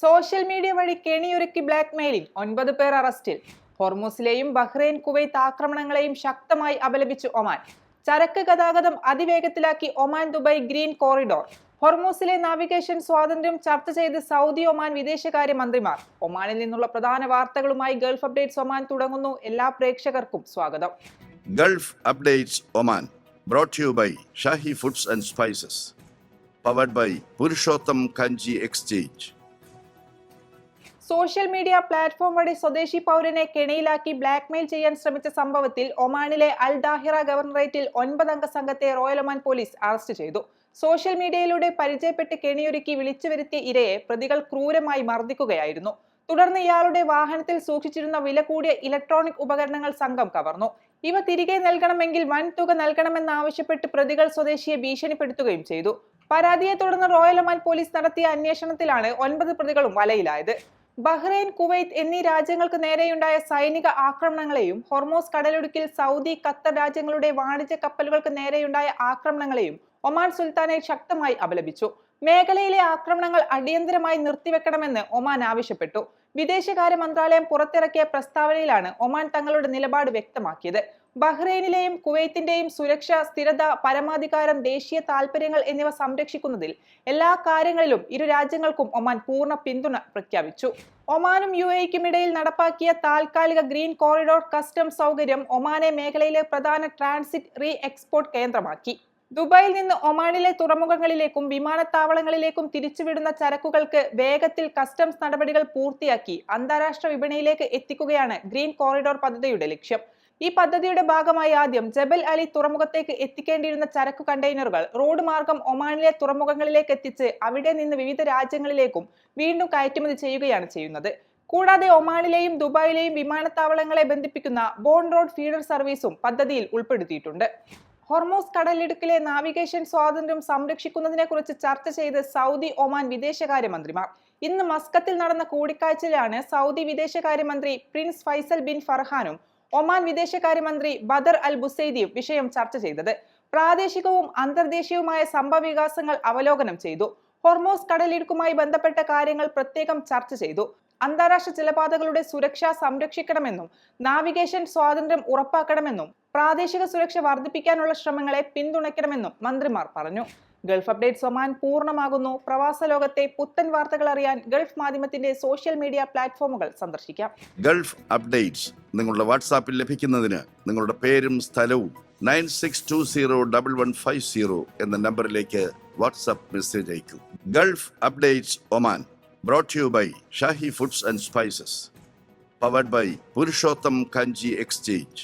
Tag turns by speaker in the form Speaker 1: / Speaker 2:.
Speaker 1: Social media വഴി കെണിയൊരുക്കി blackmailing 9 പേർ അറസ്റ്റിൽ. ഹോർമൂസിലെയും ബഹ്റൈൻ കുവൈത്ത് ആക്രമണങ്ങളെയും ശക്തമായി അപലപിച്ചു ഒമാൻ. ചരക്ക് ഗതാഗതം അതിവേഗത്തിലാക്കി ഒമാൻ ദുബായ് ഗ്രീൻ കോറിഡോർ. ഹോർമൂസിലെ നാവിഗേഷൻ സ്വാതന്ത്ര്യം ചർച്ച ചെയ്ത് സൗദി ഒമാൻ വിദേശകാര്യ മന്ത്രിമാർ. ഒമാനിൽ നിന്നുള്ള പ്രധാന വാർത്തകളുമായി ഗൾഫ് അപ്ഡേറ്റ്സ് ഒമാൻ തുടങ്ങുന്നു. എല്ലാ പ്രേക്ഷകർക്കും സ്വാഗതം.
Speaker 2: Gulf Updates Oman, brought to you by Shahi Foods and Spices, powered by Purushottam Kanji Exchange.
Speaker 1: Social media platform വഴി സ്വദേശി പൗരനെ കെണിയിലാക്കി ബ്ലാക്ക്മെയിൽ ചെയ്യാൻ ശ്രമിച്ച സംഭവത്തിൽ ഒമാനിലെ അൽ ദാഹിറ ഗവർണറേറ്റിൽ 9 അംഗ സംഘത്തെ റോയൽ ഒമാൻ പോലീസ് അറസ്റ്റ് ചെയ്തു. സോഷ്യൽ മീഡിയയിലൂടെ പരിചയപ്പെട്ട് കെണിയൊരുക്കി വിളിച്ചു വരുത്തിയ ഇരയെ പ്രതികൾ ക്രൂരമായി മർദ്ദിക്കുകയായിരുന്നു. തുടർന്ന് ഇയാളുടെ വാഹനത്തിൽ സൂക്ഷിച്ചിരുന്ന വില കൂടിയ ഇലക്ട്രോണിക് ഉപകരണങ്ങൾ സംഘം കവർന്നു. ഇവ തിരികെ നൽകണമെങ്കിൽ വൻ തുക നൽകണമെന്നാവശ്യപ്പെട്ട് പ്രതികൾ സ്വദേശിയെ ഭീഷണിപ്പെടുത്തുകയും ചെയ്തു. പരാതിയെ തുടർന്ന് റോയൽ ഒമാൻ പോലീസ് നടത്തിയ അന്വേഷണത്തിലാണ് 9 പ്രതികളും വലയിലായത്. ബഹ്റൈൻ, കുവൈത്ത് എന്നീ രാജ്യങ്ങൾക്ക് നേരെയുണ്ടായ സൈനിക ആക്രമണങ്ങളെയും ഹോർമോസ് കടലിടുക്കിൽ സൗദി, ഖത്തർ രാജ്യങ്ങളുടെ വാണിജ്യ കപ്പലുകൾക്ക് നേരെയുണ്ടായ ആക്രമണങ്ങളെയും ഒമാൻ സുൽത്താനേറ്റ് ശക്തമായി അപലപിച്ചു. മേഖലയിലെ ആക്രമണങ്ങൾ അടിയന്തരമായി നിർത്തിവെക്കണമെന്ന് ഒമാൻ ആവശ്യപ്പെട്ടു. വിദേശകാര്യ മന്ത്രാലയം പുറത്തിറക്കിയ പ്രസ്താവനയിലാണ് ഒമാൻ തങ്ങളുടെ നിലപാട് വ്യക്തമാക്കിയത്. ബഹ്റൈനിലെയും കുവൈത്തിന്റെയും സുരക്ഷ, സ്ഥിരത, പരമാധികാരം, ദേശീയ താൽപര്യങ്ങൾ എന്നിവ സംരക്ഷിക്കുന്നതിൽ എല്ലാ കാര്യങ്ങളിലും ഇരു രാജ്യങ്ങൾക്കും ഒമാൻ പൂർണ്ണ പിന്തുണ പ്രഖ്യാപിച്ചു. ഒമാനും UAE-ക്കും ഇടയിൽ നടപ്പാക്കിയ താൽക്കാലിക ഗ്രീൻ കോറിഡോർ കസ്റ്റംസ് സൗകര്യം ഒമാനെ മേഖലയിലെ പ്രധാന ട്രാൻസിറ്റ് റീ എക്സ്പോർട്ട് കേന്ദ്രമാക്കി. ദുബായിൽ നിന്ന് ഒമാനിലെ തുറമുഖങ്ങളിലേക്കും വിമാനത്താവളങ്ങളിലേക്കും തിരിച്ചുവിടുന്ന ചരക്കുകൾക്ക് വേഗത്തിൽ കസ്റ്റംസ് നടപടികൾ പൂർത്തിയാക്കി അന്താരാഷ്ട്ര വിപണിയിലേക്ക് എത്തിക്കുകയാണ് ഗ്രീൻ കോറിഡോർ പദ്ധതിയുടെ ലക്ഷ്യം. ഈ പദ്ധതിയുടെ ഭാഗമായി ആദ്യം ജബൽ അലി തുറമുഖത്തേക്ക് എത്തിക്കേണ്ടിയിരുന്ന ചരക്കു കണ്ടെയ്നറുകൾ റോഡ് മാർഗം ഒമാനിലെ തുറമുഖങ്ങളിലേക്ക് എത്തിച്ച് അവിടെ നിന്ന് വിവിധ രാജ്യങ്ങളിലേക്കും വീണ്ടും കയറ്റുമതി ചെയ്യുകയാണ് ചെയ്യുന്നത്. കൂടാതെ ഒമാനിലെയും ദുബായിലെയും വിമാനത്താവളങ്ങളെ ബന്ധിപ്പിക്കുന്ന ബോൺ റോഡ് ഫീഡർ സർവീസും പദ്ധതിയിൽ ഉൾപ്പെടുത്തിയിട്ടുണ്ട്. ഹോർമൂസ് കടലിടുക്കിലെ നാവിഗേഷൻ സ്വാതന്ത്ര്യം സംരക്ഷിക്കുന്നതിനെ കുറിച്ച് ചർച്ച ചെയ്ത് സൗദി, ഒമാൻ വിദേശകാര്യമന്ത്രിമാർ. ഇന്ന് മസ്കത്തിൽ നടന്ന കൂടിക്കാഴ്ചയിലാണ് സൗദി വിദേശകാര്യമന്ത്രി പ്രിൻസ് ഫൈസൽ ബിൻ ഫർഹാനും ഒമാൻ വിദേശകാര്യമന്ത്രി ബദർ അൽ ബുസൈദിയും വിഷയം ചർച്ച ചെയ്തത്. പ്രാദേശികവും അന്തർദേശീയവുമായ സംഭവവികാസങ്ങൾ അവലോകനം ചെയ്തു. ഹോർമൂസ് കടലിടുക്കുമായി ബന്ധപ്പെട്ട കാര്യങ്ങൾ പ്രത്യേകം ചർച്ച ചെയ്തു. അന്താരാഷ്ട്ര ജലപാതകളുടെ സുരക്ഷ സംരക്ഷിക്കണമെന്നും നാവിഗേഷൻ സ്വാതന്ത്ര്യം ഉറപ്പാക്കണമെന്നും പ്രാദേശിക സുരക്ഷ വർദ്ധിപ്പിക്കാനുള്ള ശ്രമങ്ങളെ പിന്തുണയ്ക്കണമെന്നും മന്ത്രിമാർ പറഞ്ഞു. ഗൾഫ് അപ്ഡേറ്റ്സ് ഒമാൻ പൂർണ്ണമാകുന്നു. പ്രവാസ ലോകത്തെ പുത്തൻ വാർത്തകൾ അറിയാൻ ഗൾഫ് മാധ്യമത്തിന്റെ സോഷ്യൽ മീഡിയ പ്ലാറ്റ്ഫോമുകൾ സന്ദർശിക്കാം.
Speaker 2: ഗൾഫ് അപ്ഡേറ്റ്സ് നിങ്ങളുടെ വാട്സാപ്പിൽ ലഭിക്കുന്നതിന് നിങ്ങളുടെ പേരും സ്ഥലവും 96201150 എന്ന നമ്പറിലേക്ക് വാട്സാപ്പ് മെസ്സേജ് അയക്കൂ. Gulf updates Oman, brought to you by Shahi Foods and Spices, powered by Purushottam Kanji Exchange.